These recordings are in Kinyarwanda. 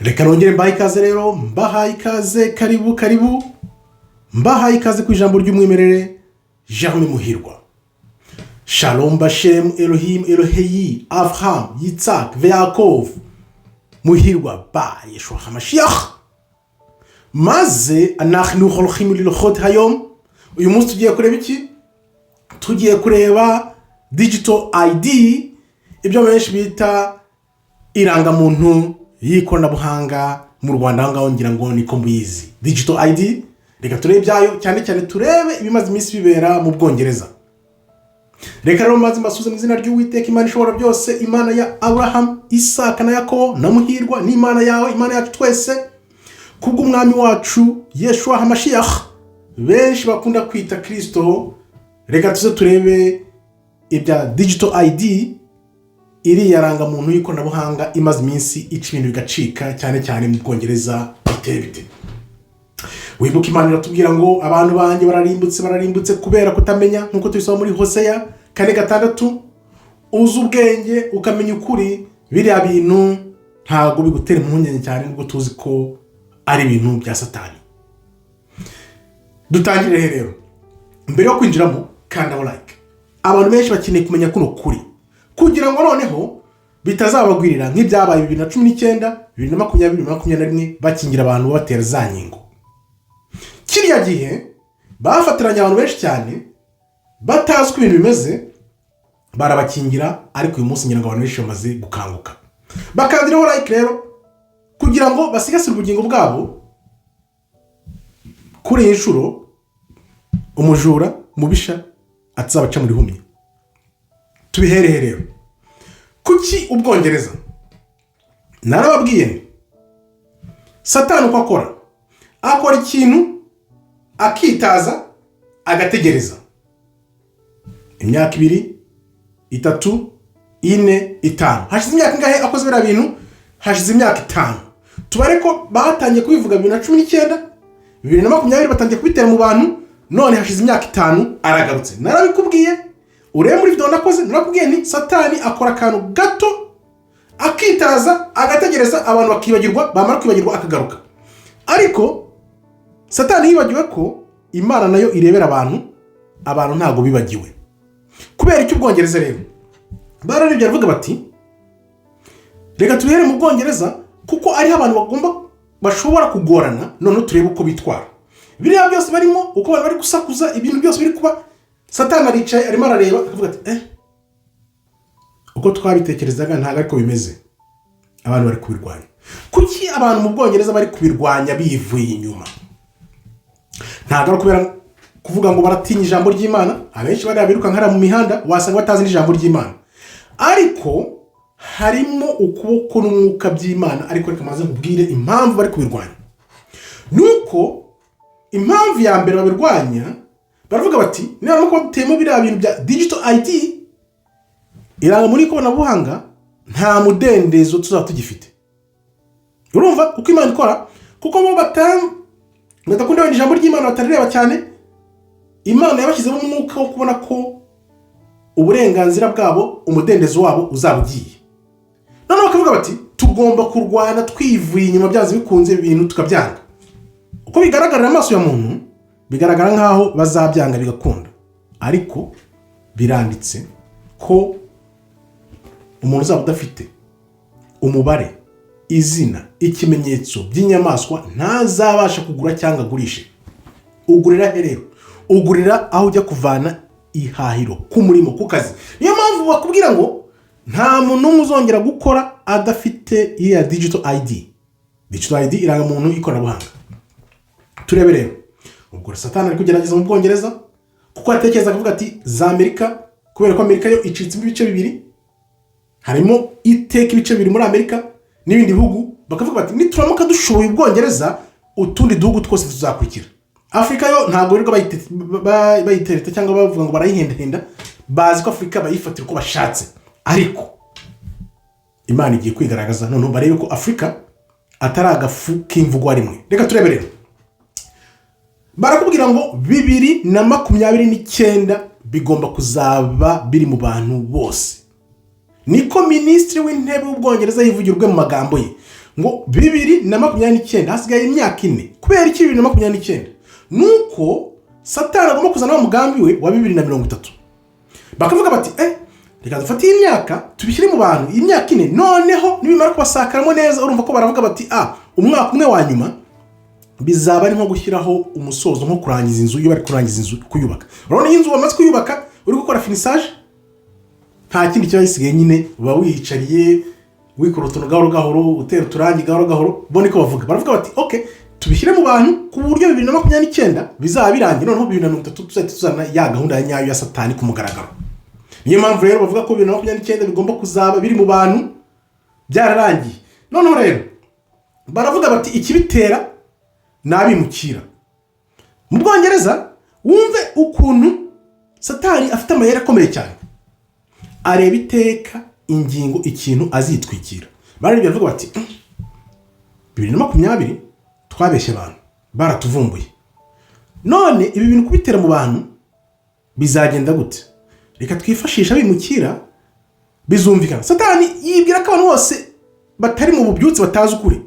Reka nongere mbahaye ikaze rero, mbahaye ikaze, karibu, mbahaye ikaze ku ijambo ry'umwimerere Jeremy Muhirwa. Shalom Bashem Elohim Eloheyi Avraham Yitzhak Ve'Yakov Muhirwa ba Yeshua HaMashiach. Maze anachnu holchim lilchot hayom. Uyu munsi tugiye kureba iki? Tugiye kureba digital ID, ibyo benshi bita irangamuntu y'ikoranabuhanga mu Rwanda. Ngaho ngira ngo niko muyizi digital ID. Reka turebe byayo, cyane turebe ibimaze iminsi bibera mu Bwongereza. Reka rero maze mbasuze mu izina ry'Uwiteka Imana ishobora byose, Imana ya Abraham, Isaka na Yakobo na Muhirwa, ni Imana yawe, Imana yacu twese, kubw'umwami wacu Yeshua HaMashiach benshi bakunda kwita Kristo. Reka tuze turebe ibya digital ID, iri yaranga muntu y'ikoranabuhanga imaze iminsi ica ibintu bigacika cyane mu Bwongereza bite. Wibuka Imana iratubwira ngo abantu banjye bararimbutse kubera kutamenya, nkuko tubisoma muri Hosea 4:6, uzi ubwenge ukamenya ukuri, biriya bintu ntago bigutera impungenge cyane, nubwo tuzi ko ari ibintu bya Satani. Dutangire rero, mbere yo kwinjiramo kanda like. Abantu benshi bakeneye kumenya kuno kuri, kugira ngo noneho bitazabagwirira nk'ibyabaye 2019 2020 bakingira abantu batera za nkingo. Kiriya gihe bafatiranye abantu benshi cyane batazi uko ibintu bimeze, barabakingira, ariko uyu munsi ngira ngo abantu benshi bamaze gukanguka. Bakandiraho like rero kugira ngo basigasire ubugingo bwabo. Kuri inshuro umujura mubisha atzabaca muri humye. Tubihereye rero, kuki Ubwongereza? Narababwiye Satani uko akora ikintu akitaza agategereza imyaka 2, 3, 4, 5. Hashize imyaka ingahe akoze bira bintu? Hashize imyaka 5. Tubare ko batangiye kubivuga 2019 2020 batangiye kubitera mu bantu, none hashize imyaka 5 aragarutse. Narabikubwiye, urebe muri video nakoze, narakubwiye ni Satani akora akantu gato akitaza agategereza abantu bakibagirwa, bamara kwibagirwa akagaruka. Ariko Satani yibagiwe ko Imana nayo irebera abantu ntago bibagiwe. Kubera icyo Ubwongereza rero bararebye aravuga bati reka tuhere mu Bwongereza, kuko ari abantu bashobora kugorana, none turebe uko bitwara. Biriya byose barimo, uko bari gusakuza, ibintu byose biri kuba, Satani aricaye arimo arareba akavuga ati uko twabitekerezaga ntago ariko bimeze. Abantu bari kubirwanya. Kuki abantu mu Bwongereza bari kubirwanya bivuye inyuma? Ntago ari kubera kuvuga ngo baratinya ijambo ry'Imana. Abenshi bari abiruka nkara mu mihanda wasanga batazi n'ijambo ry'Imana, ariko harimo ukuboko n'umwuka by'Imana. Ariko reka maze kubwire impamvu bari kubirwanya. Nuko impamvu ya mbere babirwanya, baravuga bati niba nuko batemo biriya bintu bya digital ID, iranga muri ikoranabuhanga, nta mudendezo tuzaba tugifite. Urumva uko Imana ikora? Kuko bo batakunda ijambo ry'Imana, batareba cyane. Imana yabashyizemo umwuka wo kubona ko uburenganzira bwabo, umudendezo wabo uzabugiye. None bakavuga bati tugomba kurwana twivuye inyuma, byazi bikunze ibintu tukabyanga. Uko bigaragarira amaso ya muntu, bigaragara nkaho bazabyanga bigakunda, ariko biranditse ko umuntu uzaba udafite umubare, izina, ikimenyetso by'inyamaswa ntazabasha kugura cyangwa agurishe. Ugurira rero, ugurira aho ujya kuvana ihahiro, ku murimo, ku kazi. Niyo mpamvu bakubwira ngo nta muntu uzongera gukora adafite iya digital ID. Digital ID iranga umuntu ikoranabuhanga. Turebe rero, ubwo Satani ari kugerageza mu Bwongereza, kuko atekereza kuvuga ati za Amerika, kubera ko Amerika yo icitse ibice bibiri, harimo iteka ibice bibiri muri Amerika n'ibindi bihugu. Bakavuga bati nituramuka dushoboye Ubwongereza, utundi duhugu twose tuzakurikira. Afrika yo ntago rero bayitereta cyangwa bavuga ngo barayihenda, bazi ko Afrika bayifatira uko bashatse. Ariko Imana igiye kwigaragaza, none barebe ko Afrika atari agafu k'imvugwa rimwe. Reka turebe rero, barakubwira ngo 2029 bigomba kuzaba biri mu bantu bose. Niko Minisitiri w'Intebe w'Ubwongereza yivugirwe mu magambo ye ngo 2029 hasigaye imyaka 4. Kubera iki 2029? Nuko Satani agomba kuzana umugambi we wa 2030. Bakavuga bati reka dufate iyi myaka tubishyire mu bantu iyi myaka 4, noneho nibimara kubasakaramo neza urumva ko baravuga bati umwaka umwe wa nyuma bizaba ari nko gushyiraho umusozo, nko kurangiza inzu iyo bari kurangiza inzu kuyubaka. Urabona iyi nzu bamaze kuyubaka uri gukora finissage, nta kindi kiba gisigaye, nyine uba wiyicariye wikora utuntu gahoro gahoro, utera uturangi gahoro gahoro. Bone ko baravuga bati okay, tubishyire mu bantu ku buryo 2029 bizaba birangiye, noneho 2030 tuzana ya gahunda ya nyayo ya Satani ku mugaragaro. Niyo mpamvu rero bavuga ko 2029 bigomba kuzaba biri mu bantu byararangiye. Noneho rero baravuga bati ikibitera nabimukira. Mu Bwongereza wumve ukuntu Satani afite amayeri akomeye cyane, areba iteka ingingo ikintu azitwikira. Bararebye bavuga bati 2020 twabeshye abantu baratuvumbuye, none ibi bintu kubitera mu bantu bizagenda gute? Reka twifashisha bimukira bizumvikana. Satani yibwira ko abantu bose batari mu bubyutse batazi ukuri.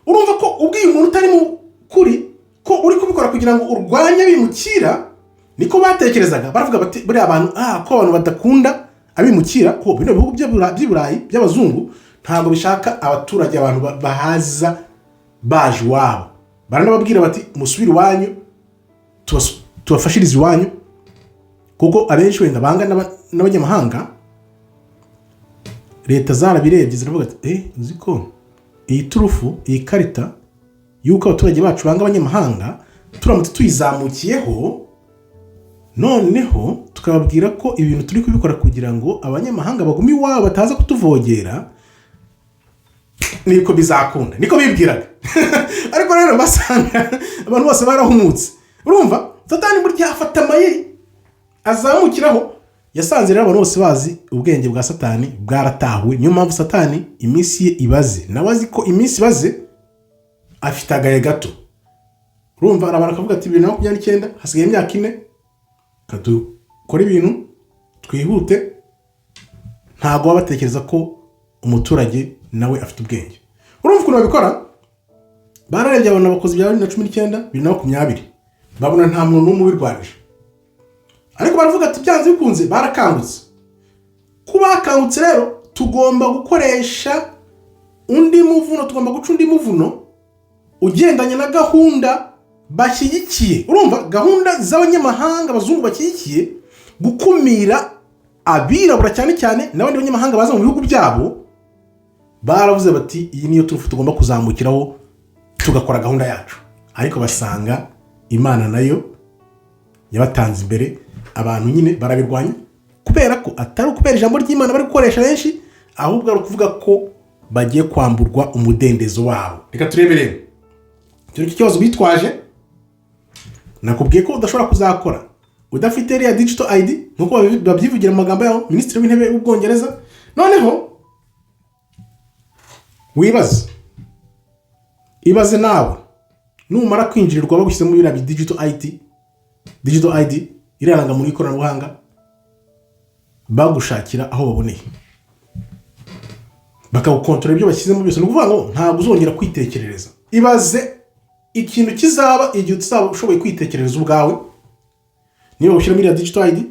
Urumva ko ubwiye umuntu utari mu kuri ko uri kubikora kugira ngo urwanye bimukira, niko batekerezaga. Baravuga bati buri abantu ko abantu badakunda abimukira, ko bino bihugu by'Iburayi by'abazungu ntabwo bishaka abaturage abantu bahaza baje wabo. Baranababwira bati musubire iwanyu tubafashirize iwanyu, kuko abenshi wenda banga n'abanyamahanga. Leta zarabirebye ziravuga ati uzi ko iyi turufu, iyi karita yuko abaturage bacu banga abanyamahanga turamutse tuyizamukiyeho, noneho tukababwira ko ibintu turi kubikora kugira ngo abanyamahanga bagumi iwabo bataza kutuvogera, niko bizakunda, niko bibwiraga. Ariko rero basanga abantu bose barahumutse. Urumva Satani burya afata amayeri azamukiraho. Yasanze rero abantu bose bazi ubwenge bwa Satani bwaratahuwe. Niyo mpamvu Satani iminsi ye ibaze, nawe azi ko iminsi ibaze afite agahe gato. Urumva arabara akavuga ati 2029 hasigaye imyaka 4, kadukora ibintu twihute. Ntago wabatekereza ko umuturage nawe afite ubwenge. Urumva ukuntu babikora. Bararebye abantu abakozi bya 2019 2020 babona nta muntu n'umwe ubirwanije, ariko baravuga ati byanze bikunze barakangutse. Kuba bakangutse rero tugomba gukoresha undi muvuno, tugomba guca undi muvuno ugendanye na gahunda bashyigikiye. Urumva gahunda z'abanyamahanga abazungu bashyigikiye gukumira abirabura cyane cyane n'abandi banyamahanga baza mu bihugu byabo. Baravuze bati iyi niyo turufu tugomba kuzamukiraho tugakora gahunda yacu. Ariko basanga Imana nayo yabatanze imbere, abantu nyine barabirwanya, kubera ko atari ukubera ijambo ry'Imana bari gukoresha benshi, ahubwo ari ukuvuga ko bagiye kwamburwa umudendezo wabo. Reka turebe rero icyo kibazo bitwaje. Nakubwiye ko udashobora kuzakora udafite iriya digital ID, nkuko babyivugira mu magambo yaho Minisitiri w'Intebe w'Ubwongereza. Noneho ibaze nawe numara kwinjirirwa bagushyizemo biriya digital ID iraranga muri ikoranabuhanga, bagushakira aho baboneye, bakagukontorora ibyo bashyizemo byose. Ni ukuvuga ngo ntabwo uzongera kwitekerereza. Ibaze ikintu kizaba igihe utazaba ushoboye kwitekerereza ubwawe. Niba ushyiramo iriya digital ID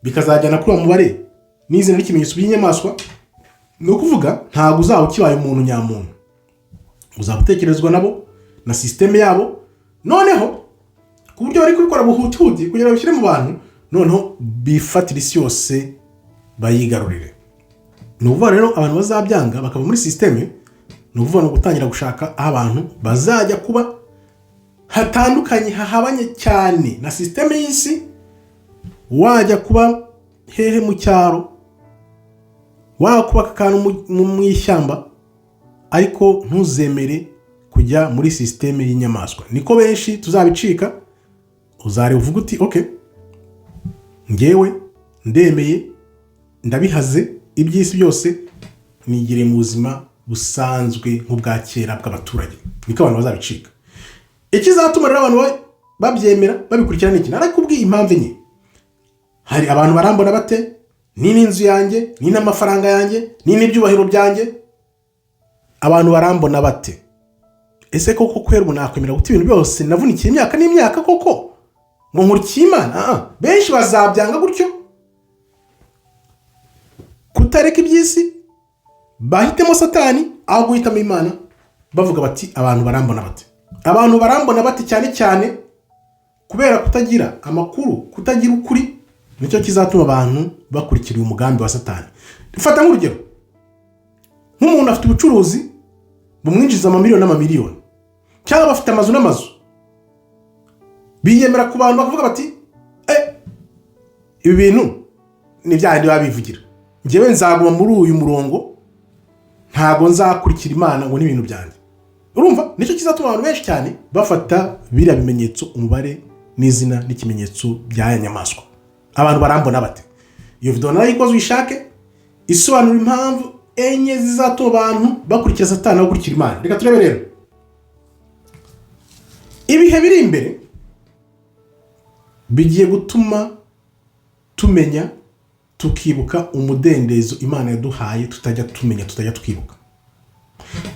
bikazajyana kuri uwo mubare n'izina n'ikimenyetso by'inyamaswa, ni ukuvuga ntabwo uzaba ukibaye umuntu nyamuntu, uzaba utekerezwa nabo na systeme yabo. Noneho ku buryo bari kubikora buhuti kugira ngo bishyire mu bantu, noneho bifatira isi yose bayigarurire. Ni ukuvuga rero abantu bazabyanga bakaba muri systeme, ni ukuvuga no gutangira gushaka aho abantu bazajya kuba hatandukanye, hahabanye cyane na systeme y'isi. Wajya kuba hehe mu cyaro, wakubaka akantu mu ishyamba, ariko ntuzemere kujya muri systeme y'inyamaswa. Niko benshi tuzabicika. Uzare uvuga uti okay, ngewe ndemeye ndabihaze iby'isi byose, nigire mu buzima busanzwe nk'ubwa kera bw'abaturage. Niko abantu bazabicika. Ikizatuma rero abantu babyemera babikurikirana iki? Narakubwiye impamvu enye. Hari abantu barambona bate? Ni n'inzu yanjye, ni n'amafaranga yanjye, ni n'ibyubahiro byanjye. abantu barambona bate? Ese koko kwera nakwemera guta ibintu byose navunikiye imyaka n'imyaka koko ngo nkurikiye Imana? Benshi bazabyanga gutyo, kutareka iby'isi, bahitemo Satani aho guhitamo Imana, bavuga bati abantu barambona bate. Abantu barambona bate cyane cyane kubera kutagira amakuru, kutagira ukuri, nicyo kizatuma abantu bakurikira umugambi wa Satani. Fata nk'urugero, nk'umuntu afite ubucuruzi bumwinjiza amamiliyoni n'amamiliyoni, cyangwa bafite amazu n'amazu, biyemera ku bantu bakavuga bati ibi bintu ni byandi babivugira, njyewe nzaguma muri uyu murongo, ntago nzakurikira Imana ngo n'ibintu byanjye. Urumva, nicyo kizatuma abantu benshi cyane bafata biriya bimenyetso, umubare n'izina n'ikimenyetso by'aya nyamaswa. Abantu barambona bate? Iyo video narayikoze uyishake, isobanura impamvu enye zizatuma abantu bakurikira Satani aho gukurikira Imana. Reka turebe rero. Ibihe biri imbere bigiye gutuma tumenya, tukibuka umudendezo Imana yaduhaye tutajya tumenya, tutajya twibuka.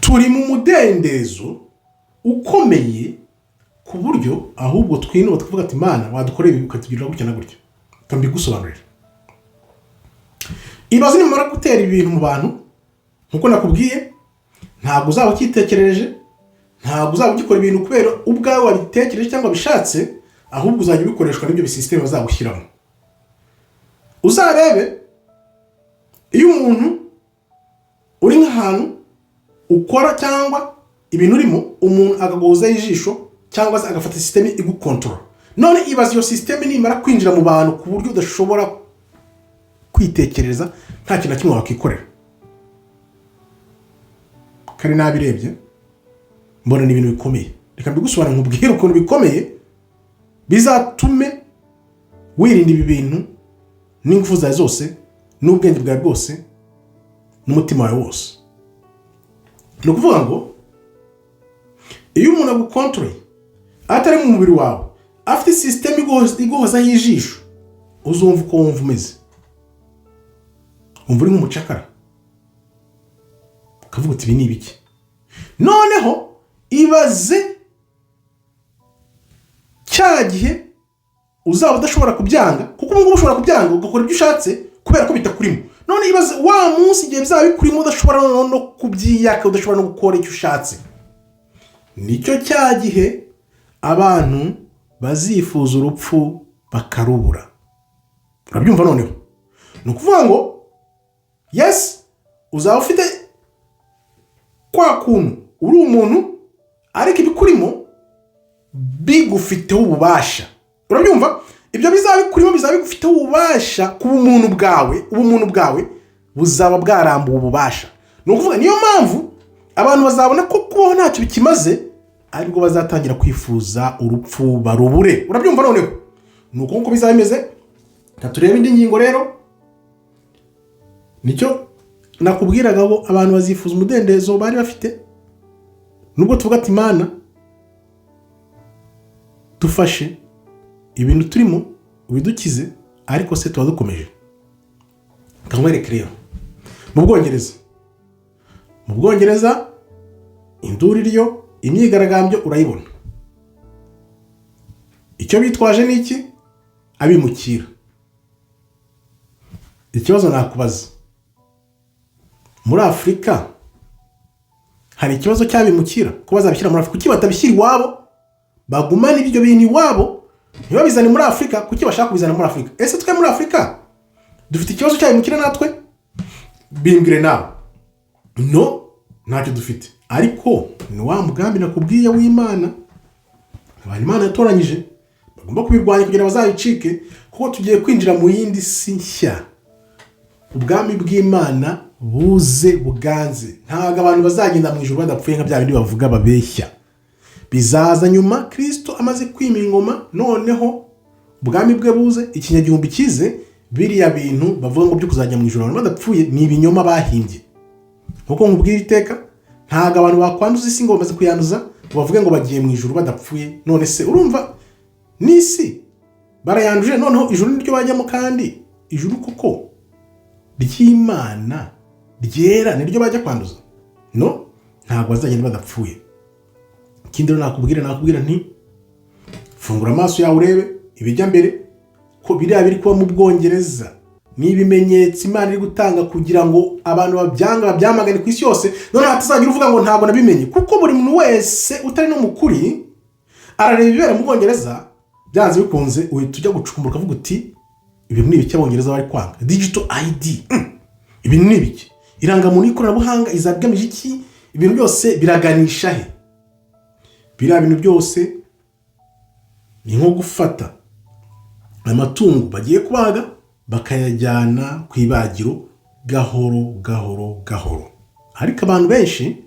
Turi mu mudendezo ukomeye ku buryo ahubwo twinuba tukavuga ati Imana wadukoreye ibi ukatugirira gutya na gutya. Kambigusobanurira. Ibaze nimara gutera ibintu mu bantu, nkuko nakubwiye, ntabwo uzaba ukitekerereje, ntabwo uzaba ugikora ibintu kubera ubwawe wabitekereje cyangwa bishatse, ahubwo uzajya ubikoreshwa n'ibyo bisystem bazagushyiramo. Uzarebe iyo umuntu uri nk'ahantu ukora cyangwa ibintu urimo, umuntu akaguhozaho ijisho cyangwa se agafata system igukontorora. None ibaze iyo system nimara kwinjira mu bantu ku buryo udashobora kwitekereza, nta kintu na kimwe wakikorera. Kari nabirebye mbona ni ibintu bikomeye. Reka mbigusobanurire nkubwire ukuntu bikomeye bizatume wirinda ibi bintu n'ingufu zawe zose n'ubwenge bwawe bwose n'umutima wawe wose. Ni ukuvuga ngo iyo umuntu agukontoreye atari mu mubiri wawe, afite system iguhozaho ijisho, uzumva uko wumva umeze. Umva uri nk'umucakara, ukavuga uti ibi ni ibiki. Noneho ibaze cya gihe uzaba udashobora kubyanga, kuko ubu ngubu ushobora kubyanga ugakora ibyo ushatse kubera ko bitakurimo. None ibaze wa munsi igihe bizaba bikurimo udashobora no kubyiyaka, udashobora no gukora icyo ushatse. Nicyo cya gihe abantu bazifuza urupfu bakarubura. Urabyumva noneho? Ni ukuvuga ngo yes, uzaba ufite kwa kuntu uri umuntu, ariko ibikurimo bigufiteho ububasha. Urabyumva? Ibyo bizaba bikurimo bizaba bigufiteho ububasha ku bumuntu bwawe, ubumuntu bwawe buzaba bwarambuwe ububasha. Ni ukuvuga niyo mpamvu abantu bazabona ko kubaho ntacyo bikimaze, ariko bazatangira kwifuza urupfu barubure. Urabyumva noneho? Ni uko nkuko bizaba bimeze. Turebe indi ngingo rero. Nicyo nakubwiraga ngo abantu bazifuza umudendezo bari bafite. Nubwo tuvuga ati Imana dufashe ibintu turimo ubidukize, ariko se tuba dukomeje. Kamwereke rero mu Bwongereza induru iriyo, imyigaragambyo urayibona. Icyo bitwaje ni iki? Abimukira. Ikibazo nakubaza, muri Afurika hari ikibazo cy'abimukira ko bazabishyira muri Afurika? Kuki batabishyira iwabo, bagumana ibyo bintu iwabo, ntibabizane muri Afurika? Kuki bashaka kubizana muri Afurika? Ese twe muri Afurika dufite ikibazo cy'abimukira natwe? Bimbwire nawe. No, ntacyo dufite. Ariko ni wa mugambi nakubwiye w'Imana, abantu Imana yatoranyije bagomba kubirwanya kugira bazabicike, kuko tugiye kwinjira mu yindi si nshya. Ubwami bw'Imana buze buganze. Ntago abantu bazagenda mu ijuru badapfuye nka bya bindi bavuga babeshya. Bizaza nyuma Kristo amaze kwima ingoma, noneho ubwami bwe buze, ikinyagihumbi kize, biriya bintu bavuga ngo byo kuzajya mu ijuru abantu badapfuye ni ibinyoma bahimbye. Kuko nkubwira iteka, ntago abantu bakwanduza isi ngo bamaze kuyanduza bavuge ngo bagiye mu ijuru badapfuye. None se urumva n'isi barayanduje, noneho ijuru niryo bajyamo, kandi ijuru koko ry'Imana ryera niryo bajya kwanduza? No, ntabwo bazagenda badapfuye. Ikindi rero nakubwira nti fungura amaso yawe urebe ibijya mbere ko biriya biri kuba mu Bwongereza n'ibimenyetso Imana iri gutanga kugira ngo abantu babyamagane ku isi yose, none hatazagira uvuga ngo ntabwo nabimenye, kuko buri muntu wese utari no mukuri arareba ibibera mu Bwongereza, byanze bikunze uhita ujya gucukumbura ukavuga uti ibintu ni ibiki Abongereza bari kwanga. Digital ID ibintu ni ibiki, irangamuntu y'ikoranabuhanga izagamije iki, ibintu byose biraganisha he? Biriya bintu byose ni nko gufata amatungo bagiye kubaga bakayajyana ku ibagiro gahoro. Ariko abantu benshi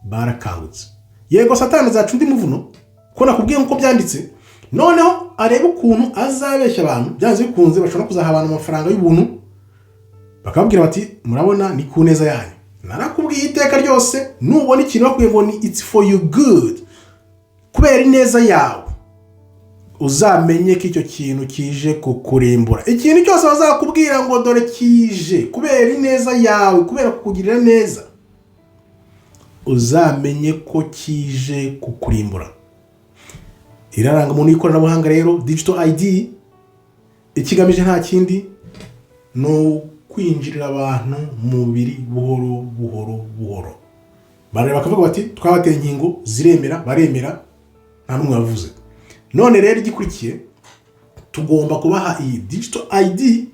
barakangutse. Yego Satani azaca undi muvuno ko nakubwiye nkuko byanditse, noneho arebe ukuntu azabeshya abantu, byanze bikunze bashobora kuzaha abantu amafaranga y'ubuntu bakababwira bati murabona ni ku neza yanyu. Narakubwiye iteka ryose nubona ikintu bakwiye ngo ni it's for you good, kubera ineza yawe, uzamenye ko icyo kintu kije kukurimbura. Ikintu cyose bazakubwira ngo dore kije kubera ineza yawe, kubera kukugirira neza, uzamenye ko kije kukurimbura. Irarangamuntu y'ikoranabuhanga rero digital ID ikigamije nta kindi no kwinjirira abantu mu mubiri buhoro. Bareba bakavuga bati twabateye inkingo ziremera, baremera, nta n'umwe wavuze. None rero igikurikiye tugomba kubaha iyi digital ID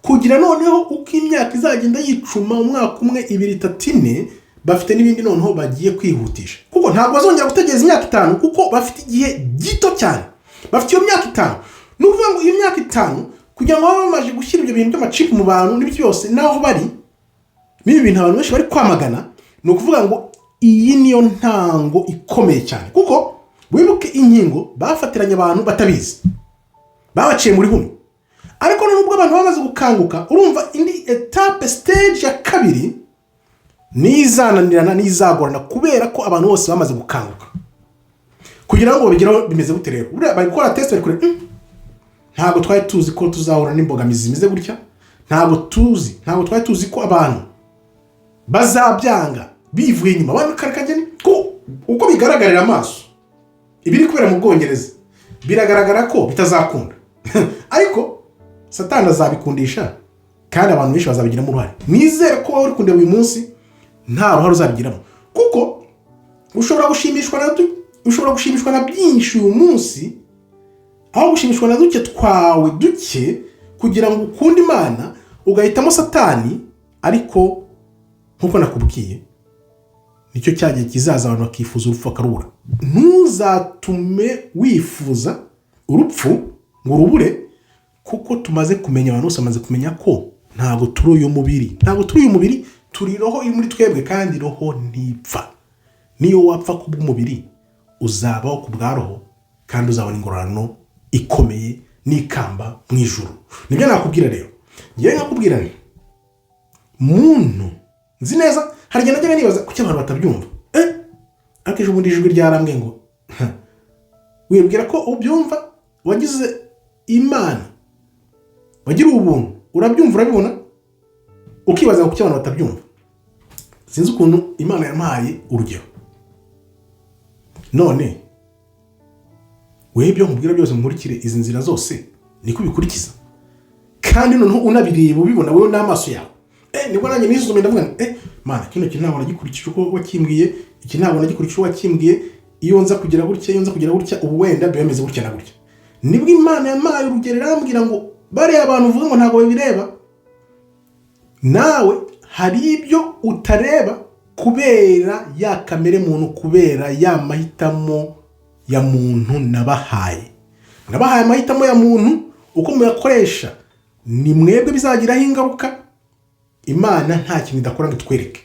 kugira noneho uko imyaka izagenda yicuma, umwaka umwe, 2, 3, 4, bafite n'ibindi noneho bagiye kwihutisha, kuko ntabwo bazongera gutegereza imyaka 5 kuko bafite igihe gito cyane. Bafite iyo myaka 5, n'uvuga ngo iyo myaka 5 kugira ngo babe bamaze gushyira ibyo bintu by'amachip mu bantu n'ibyo byose naho bari n'ibi bintu abantu benshi bari kwamagana, ni ukuvuga ngo iyi niyo ntango ikomeye cyane, kuko wibuke inkingo bafatiranye abantu batabizi, babaciye muri humwe. Ariko nubwo abantu bamaze gukanguka, urumva indi etape stage ya kabiri nizananirana nizagorana, kubera ko abantu bose bamaze gukanguka. Kugira ngo babigeraho bimeze gute rero? Bari gukora test, bari kure ntabwo twari tuzi ko tuzahura n'imbogamizi zimeze gutya, ntabwo twari tuzi ko abantu bazabyanga bivuye inyuma. Abantu karakageni ko uko bigaragarira amaso ibiri kubera mu Bwongereza biragaragara ko bitazakunda. Ariko Satani azabikundisha kandi abantu benshi bazabigiramo uruhare. Nizere ko wowe uri kundeba uyu munsi nta ruhare uzabigiramo, kuko ushobora gushimishwa na byinshi uyu munsi, aho gushimishwa na duke twawe duke kugira ngo ukunde Imana, ugahitamo Satani. Ariko nkuko nakubwiye nicyo cyagiye kizaza abantu bakifuza urupfu bakarubura. Ntuzatume wifuza urupfu ngo urubure, kuko tumaze kumenya, abantu bose bamaze kumenya ko ntabwo turi uyu mubiri, turi roho iri muri twebwe, kandi roho ntipfa. Niyo wapfa kubw'umubiri uzabaho ku bwa roho, kandi uzabona ingororano ikomeye n'ikamba mu ijuru. Nibyo nakubwira rero. Ngiye nkakubwira nti muntu nzi neza hari igihe najyaga nibaza kuki abantu batabyumva. Akeje ubundi ijwi ryarambwe ngo wibwira ko ubyumva, wagize Imana, wagira ubuntu, urabyumva, urabibona, ukibaza kuki abantu batabyumva. Sinzi ukuntu Imana yampaye urugero. None wewe ibyo nkubwira byose nkurikire izi nzira zose niko bikurikiza, kandi noneho unabireba ubibona wewe n'amaso yawe. Nibwo nanjye nisuzume ndavuga Mana, kino kintu ntabwo nagikurikije uko wakimbwiye, iki ntabwo nagikurikije uko wakimbwiye, iyo nza kugira gutya ubu wenda bemeze gutya na gutya. Nibwo Imana yamaye urugero irambwira ngo bariya abantu uvuga ngo ntabwo babireba, nawe hari ibyo utareba kubera ya kamere muntu, kubera ya mahitamo ya muntu nabahaye amahitamo ya muntu. Uko muyakoresha ni mwebwe bizagiraho ingaruka. Imana nta kintu idakora ngo itwereke,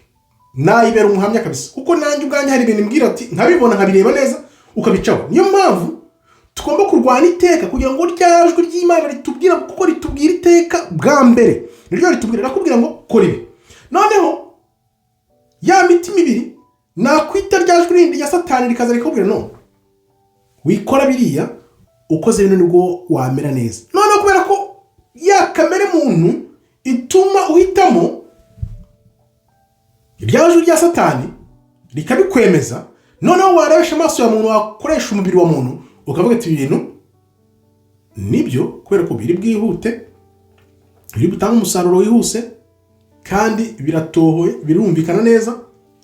nayibera umuhamya kabisa, kuko nanjye ubwanjye hari ibintu mbwira ati nkabibona nkabireba neza ukabicaho. Niyo mpamvu tugomba kurwana iteka kugira ngo ryajwe ry'Imana ritubwira, kuko ritubwira iteka bwa mbere, niryo ritubwira rakubwira ngo kora ibi. Noneho ya mitima ibiri nakwita ryajwe rindi ya Satani rikaza rikubwira no wikora biriya, ukoze bino nibwo wamera neza. Noneho kubera ko ya kamere muntu ituma uhitamo iryajwe rya Satani, rikabikwemeza, noneho warebesha amaso ya muntu, wakoresha umubiri wa muntu ukavuga ati ibintu nibyo, kubera ko biri bwihute, biri gutanga umusaruro wihuse kandi biratohoye, birumvikana neza,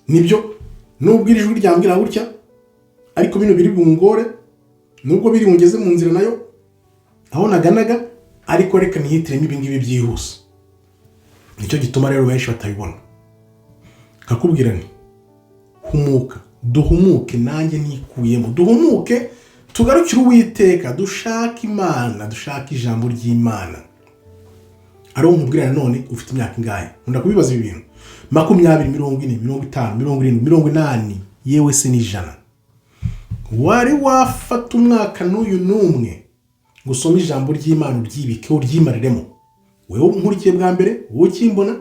nibyo nubwo iri jwi ryambwira gutya, ariko bino biri bungore, nubwo biri bungeze mu nzira nayo aho naganaga, ariko reka nihitiremo ibi ngibi byihuse. Nicyo gituma rero benshi batabibona. Kakubwira ni humuka, duhumuke, nanjye nikuyemo, duhumuke tugarukire Uwiteka, dushaka Imana, dushaka ijambo ry'Imana. Ari umubwira none ufite imyaka ingahe? Nkunda kubibaza ibi bintu. 20, 40, 50, 70, 80, yewe se ni 100. Wari wafata umwaka n'uyu numwe gusoma ijambo ry'Imana, uryibike, uryimariremo. Wewe nkurikiye bwa mbere, wowe kimbona,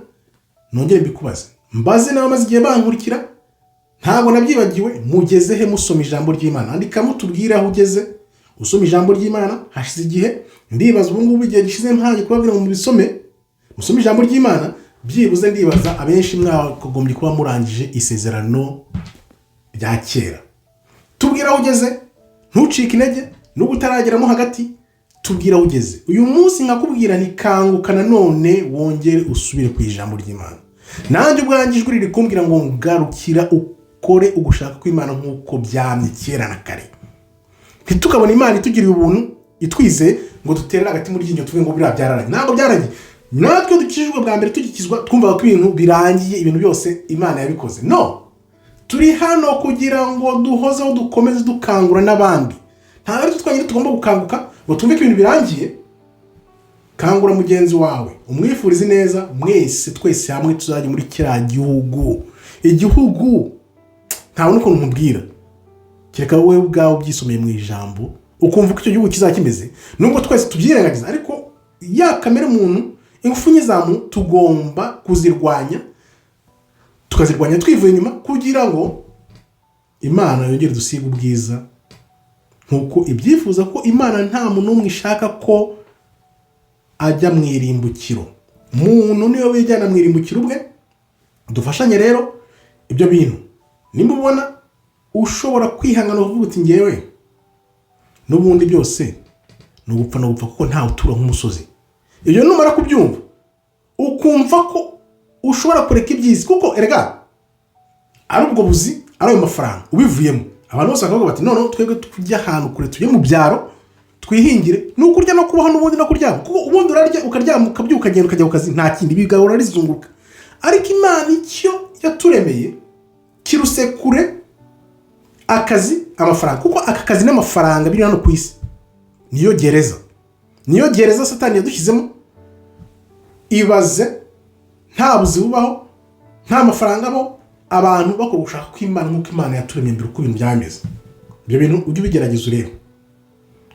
nongere mbikubaze. Mbaze nawe maze igihe bankurikira, ntabwo nabyibagiwe, mugeze he musoma ijambo ry'Imana? Andika mutubwire aho ugeze usoma ijambo ry'Imana. Hashize igihe, ndibaza ubu ngubu igihe gishize mpanye kubabwira ngo mubisome, musome ijambo ry'Imana. Byibuze ndibaza abenshi mwakagombye kuba murangije isezerano rya kera. Tubwira aho ugeze, ntucike intege, nubwo utarageramo hagati, tubwira aho ugeze. Uyu munsi nkakubwira ni kanguka nanone, wongere usubire ku ijambo ry'Imana. Nanjye ubwanjye ijwi riri kumbwira ngo ngarukira ukore ugushaka kw'Imana nk'uko byamye kera na kare. Ntitukabona Imana itugiriye ubuntu itwize ngo duterere hagati muri ryinyo tuvuge ngo biriya byararaye. Ntabwo byaragiye. Natwe dukijijwe bwa mbere tugikizwa twumvaga ko ibintu birangiye, ibintu byose Imana yabikoze. No, turi hano kugira ngo duhozeho, dukomeze dukangura n'abandi. Ntabwo ari twanyine tugomba gukanguka ngo tumve ko ibintu birangiye. Kangura mugenzi wawe, umwifurize neza, mwese twese hamwe tuzajya muri kiriya gihugu. Igihugu ntawe n'ukuntu nkubwira, kereka wowe ubwawe ubyisomeye mu ijambo ukumva ko icyo gihugu kizakimeze. Nubwo twese tubyirengagiza, ariko ya kamere muntu, ingufu nyizamu tugomba kuzirwanya, tukazirwanya twivuye inyuma, kugira ngo Imana yongere dusiga ubwiza nkuko ibyifuza, ko Imana nta muntu n'umwe ishaka ko ajya mu irimbukiro. Muntu niwe wijyana mu irimbukiro ubwe. Dufashanye rero ibyo bintu. Nimba ubona ushobora kwihangana uvuga uti ngewe n'ubundi byose no gupfa no gupfa, kuko nta utura nk'umusozi. Ibyo numara kubyumva ukumva ko ushobora kureka ibyiza, kuko erega ari ubwo buzi, ari ayo mafaranga ubivuyemo. Abantu bose bakavuga bati none twebwe tujya ahantu kure, tujye mu byaro twihingire, nukurya no kubaho n'ubundi no kuryama, kuko ubundi urarya ukaryama ukabyuka ukagenda ukajya ku kazi, nta kindi bigahora rizunguruka. Ariko Imana icyo yaturemeye kirusekure akazi, amafaranga, kuko aka kazi n'amafaranga biri hano ku isi niyo gereza, niyo gereza Satani yadushyizemo. Ibaze nta buzi bubaho, nta mafaranga abaho, abantu bakora gushaka kw'Imana nk'uko Imana yaturemye mbere uko ibintu byameze. Ibyo bintu ujye ubigerageza urebe,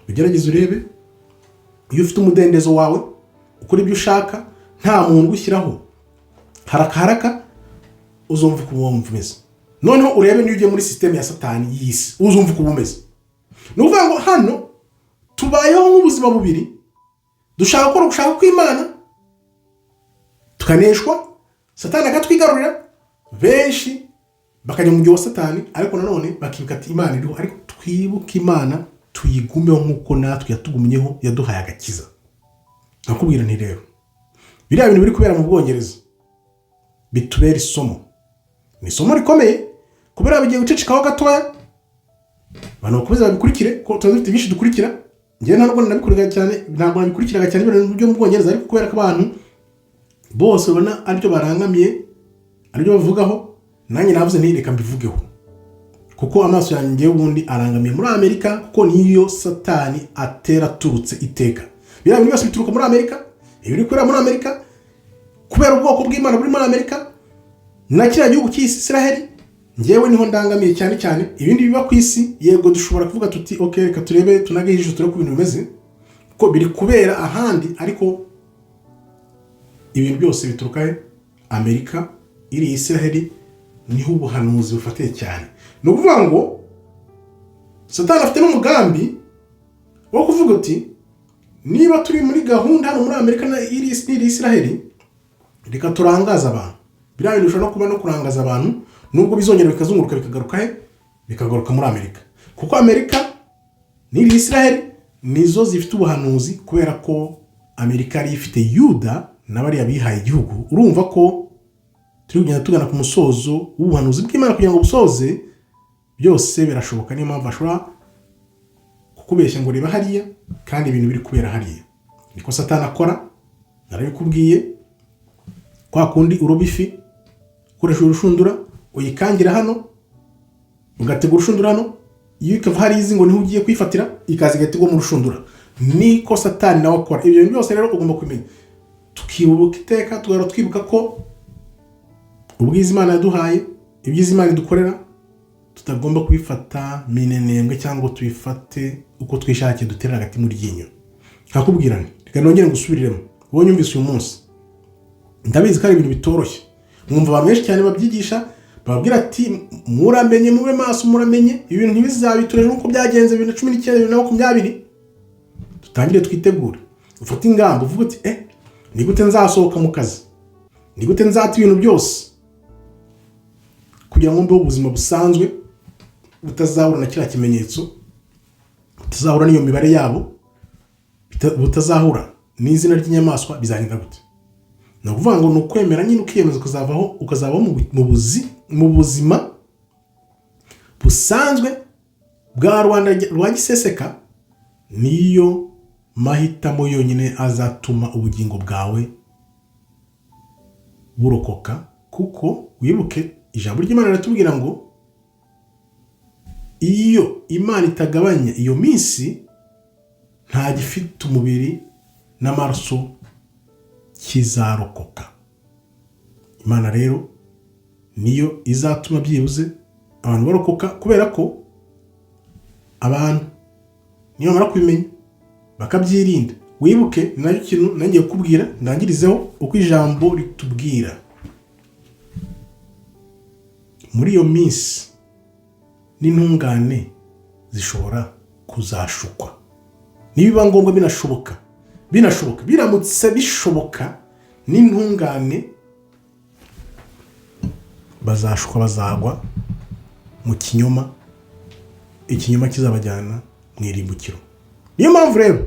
ugerageza urebe. Iyo ufite umudendezo wawe, ukora ibyo ushaka, nta muntu ugushyiraho haraka, uzumva uko wumva umeze. Noneho urebe niyo ugiye muri system ya Satani y'isi, uzumva uko umeze. Ni ukuvuga ngo hano tubayeho nk'ubuzima bubiri, dushaka gukora gushaka kw'Imana, tukaneshwa, Satani agatwigarurira, benshi bakajya mu gihe wa Satani, ariko nanone bakibuka ati Imana iriho. Ariko twibuke Imana, tuyigumeho nk'uko natwe yatugumyeho, yaduhaye agakiza. Nakubwira nti rero biriya bintu biri kubera mu Bwongereza bitubera isomo. Ni isomo rikomeye, kubera bigiye gucecekaho gatoya, abantu bakomeza babikurikire, ko tuzafite byinshi dukurikira. Ngiye ntabwo nabikurikira cyane, ntabwo nabikurikiraga cyane ibintu byo mu Bwongereza, ariko kubera ko abantu bose ubona aribyo barangamiye, aribyo bavugaho, nanjye navuze nti reka mbivugeho, kuko amaso yanjye ubundi arangamiye muri Amerika, kuko niyo Satani atera turutse iteka. Biriya bintu byose bituruka muri Amerika, ibiri kubera muri Amerika, kubera ubwoko bw'Imana buri muri Amerika na kiriya gihugu cy'Isiraheli. Ngewe niho ndangamiye cyane cyane. Ibindi biba ku isi, yego dushobora kuvuga tuti okay, reka turebe tunage ijisho turebe ko ibintu bimeze, ko biri kubera ahandi, ariko ibintu byose bituruka Amerika, iri Isiraheli niho ubuhanuzi bufatiye cyane. Ni ukuvuga ngo Satani afite n'umugambi wo kuvuga uti niba turi muri gahunda hano muri Amerika na iri Isiraheli, reka turangaza abantu. Biriya bintu bishobora no kuba no kurangaza abantu, nubwo bizongera bikazunguruka bikagaruka he, bikagaruka muri Amerika, kuko Amerika n'iri Israel nizo zifite ubuhanuzi, kubera ko Amerika yari ifite Yuda n'abari abihaye igihugu. Urumva ko turi kugenda tugana ku musozo w'ubuhanuzi bw'Imana, kugira ngo busoze byose birashoboka. Niyo mpamvu ashobora kukubeshya ngo reba hariya kandi ibintu biri kubera hariya. Niko Satani akora, narabikubwiye. Kwa kundi uroba ifi ukoresha urushundura, uyikangira hano, ugategura urushundura hano, iyo ikava hari izi ngo niho ugiye kwifatira, ikaza igategwa mu rushundura. Niko Satani nawe akora. Ibyo bintu byose rero ugomba kumenya, tukibuka iteka, tugahora twibuka ko ubwiza Imana yaduhaye, ibyiza Imana idukorera, tutagomba kubifata minenembwe cyangwa tubifate uko twishakiye, dutera hagati muri ryinyo. Nkakubwirane, reka nongere ngusubiriremo. Wowe nyumvise uyu munsi, ndabizi ko ari ibintu bitoroshye. Mwumva abantu benshi cyane babyigisha, bababwira ati muramenye, mube maso, muramenye ibintu ntibizabiture nk'uko byagenze 2019 2020. Tutangire twitegure, ufate ingamba, uvuga uti ni gute nzasohoka mu kazi, ni gute nzata ibintu byose, kugira ngo mbeho ubuzima busanzwe butazahura na kiriya kimenyetso, butazahura n'iyo mibare yabo, butazahura n'izina ry'inyamaswa. Bizagenda gute? Ni ukuvuga ngo ni ukwemera nyine, ukiyemeza ukazabaho mu buzima busanzwe bwa Rwanda rwa giseseka. Niyo mahitamo yonyine azatuma ubugingo bwawe burokoka, kuko wibuke ijambo ry'Imana riratubwira ngo iyo Imana itagabanya iyo minsi, nta gifite umubiri n'amaraso kizarokoka. Imana rero niyo izatuma byibuze abantu barokoka, kubera ko abantu niyo bamara kubimenya bakabyirinda. Wibuke nayo kintu nangiye kukubwira, ndangirizeho uko ijambo ritubwira. Muri iyo minsi n'intungane zishobora kuzashukwa. Nibiba ngombwa binashoboka, biramutse bishoboka, n'intungane bazashukwa, bazagwa mu kinyoma, ikinyoma kizabajyana mu irimbukiro. Niyo mpamvu rero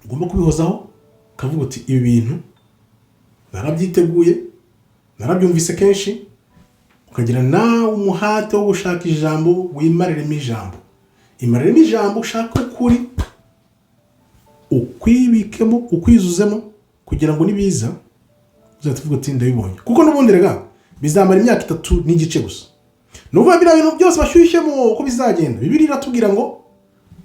ugomba kubihozaho, ukavuga uti ibi bintu narabyiteguye, narabyumvise kenshi, ukagira nawe umuhate wo gushaka ijambo, wimareremo ijambo. Imareremo ijambo ushaka ukuri, ukwibikemo, ukwizuzemo, kugira ngo nibiza uzatuvuga uti ndabibonye. Kuko n'ubundi rega bizamara imyaka 3 n'igice gusa. Nuvuga bira bintu byose bashyushyemo uko bizagenda. Bibiliya iratubwira ngo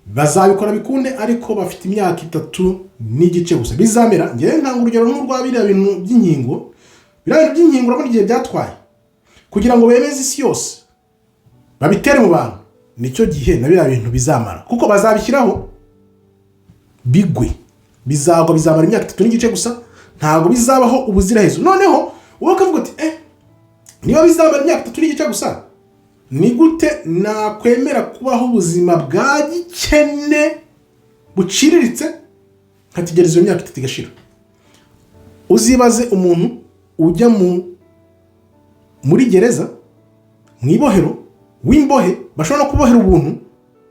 bazabikora bikunde, ariko bafite imyaka 3 n'igice gusa. Bizamera, ngiye ntanga urugero n'urwa bira bintu by'inkingo. Bira bintu by'inkingo urabona igihe byatwaye kugira ngo bemeze isi yose, babitere mu bantu. Nicyo gihe na bira bintu bizamara, kuko bazabishyiraho bigwe, bizagwa, bizamara imyaka 3 n'igice gusa, ntago bizabaho ubuzirahezo. Noneho wowe ukavuga uti niba bizamara imyaka 3 n'igice gusa, ni gute nakwemera kubaho ubuzima bwa gikene buciriritse nkategereza imyaka 3 igashira? Uzibaze umuntu ujya muri gereza, mu ibohero, w'imbohe, bashobora no kubohera ubuntu,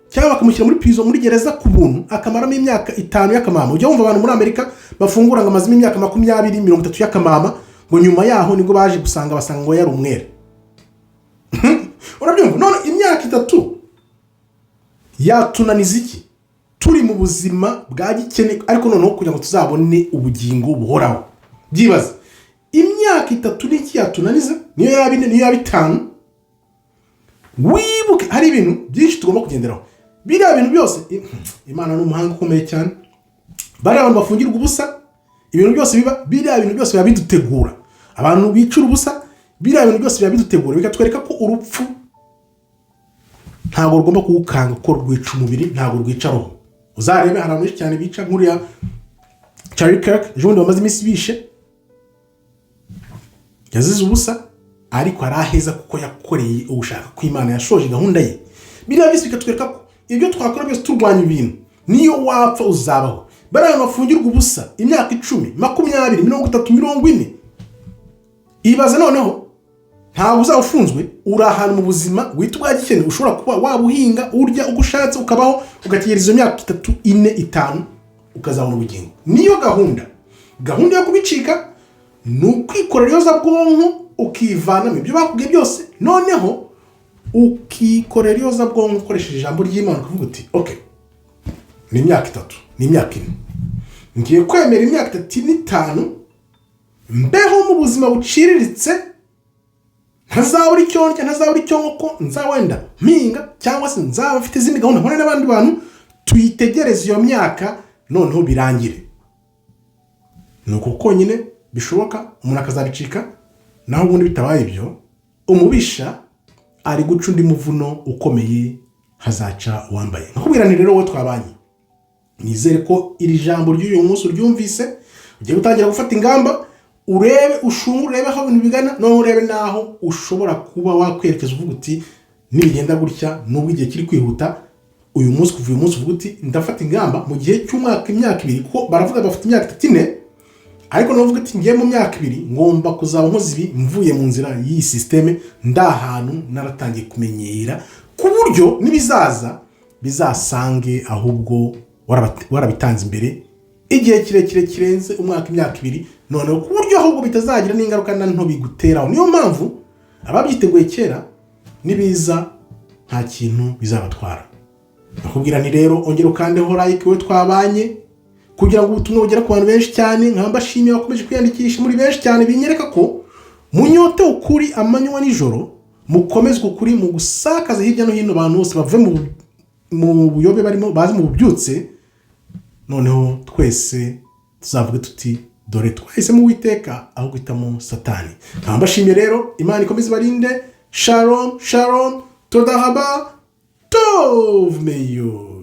cyangwa bakamushyira muri prison, muri gereza ku buntu, akamaramo imyaka 5 y'akamama. Ujya wumva abantu muri Amerika bafungura ngo amazimo imyaka 20 30 y'akamama, ngo nyuma yaho nibwo baje basanga ngo yari umwere. Urabyumva? None imyaka 3 yatunaniza iki? Turi mu buzima bwa gikene, ariko noneho kugira ngo tuzabone ubugingo buhoraho. Byibaza, imyaka 3 n'iki yatunaniza? Niyo yaba 4, niyo yaba 5. Wibuke hari ibintu byinshi tugomba kugenderaho. Biriya bintu byose, Imana n'umuhanga ukomeye cyane. Bari abantu bafungirwa ubusa, ibintu byose biba, biriya bintu byose biba bidutegura. Abantu bicura ubusa, biriya bintu byose biba bidutegura, bikatwereka ko urupfu ntabwo rugomba kuwukanga, ko rwica umubiri, ntabwo rwica roho. Uzarebe hari abantu cyane bica nk'uriya Charlie Kirk, ejo bundi bamaze iminsi bishe, yazize ubusa, ariko araheza kuko yakoreye ubushaka kw'Imana, yashoje gahunda ye. Biriya byose bikatwereka ko ibyo twakora byose turwanya ibintu, niyo wapfa uzabaho. Bari abantu bafungirwa ubusa imyaka 10, 20, 30, 40. Ibaze noneho ntabwo uzaba ufunzwe, uri ahantu mu buzima wita ubwa gikene, ushobora kuba wabuhinga urya uko ushatse ukabaho ugategereza iyo myaka 3, 4, 5 ukazabona ubugingo. Niyo gahunda yo kubicika ni ukwikorera iyozabwonko ukivanamo ibyo bakubwiye byose, noneho ukikorera iyozabwonko ukoresheje ijambo ry'Imana ukavuga uti okay, ni imyaka 3, ni imyaka 4, ngiye kwemera imyaka 3 5 mbeho mu buzima buciriritse, ntazabura icyo ndya, ntazabura icyo nkoko, nzawenda mpinga cyangwa se nzaba mfite izindi gahunda nkora n'abandi bantu, tuyitegereze iyo myaka noneho birangire. Nuko konyine bishoboka umuntu akazabicika. Naho ubundi bitabaye ibyo, umubisha ari guca undi muvuno ukomeye, hazaca uwambaye. Nkakubwira nti rero wowe twabanye, nizere ko iri jambo ry'uyu munsi uryumvise, ugiye gutangira gufata ingamba, urebe ushungure, urebe aho ibintu bigana, no urebe naho ushobora kuba wakwerekeza uvuga uti nibigenda gutya nubwo igihe kiri kwihuta, uyu munsi kuva uyu munsi uvuga uti ndafata ingamba mu gihe cy'umwaka, imyaka 2, kuko baravuga bafite imyaka 3 4, ariko navuga ati ngiye mu myaka 2 ngomba kuzaba nkoze ibi, mvuye mu nzira y'iyi systeme, ndahantu naratangiye kumenyera, ku buryo nibizaza bizasange ahubwo warabitanze imbere igihe kirekire kirenze umwaka, imyaka 2, noneho ku buryo ahubwo bitazagira n'ingaruka na nto biguteraho. Niyo mpamvu ababyiteguye kera nibiza nta kintu bizabatwara. Nakubwira ni rero ongera ukandeho like we twabanye, kugira ngo ubutumwa bugere ku bantu benshi cyane. Nkamba shimye bakomeje kwiyandikisha muri benshi cyane, binyereka ko munyote ukuri amanywa nijoro, mukomezwe ukuri mu gusakaza hirya no hino, abantu bose bave mu buyobe barimo bazi mu bubyutse, noneho twese tuzavuga tuti dore twahisemo Uwiteka aho guhitamo Satani. Nkamba shimye rero, Imana ikomeze barinde. Shalom shalom, todahaba tov meyo.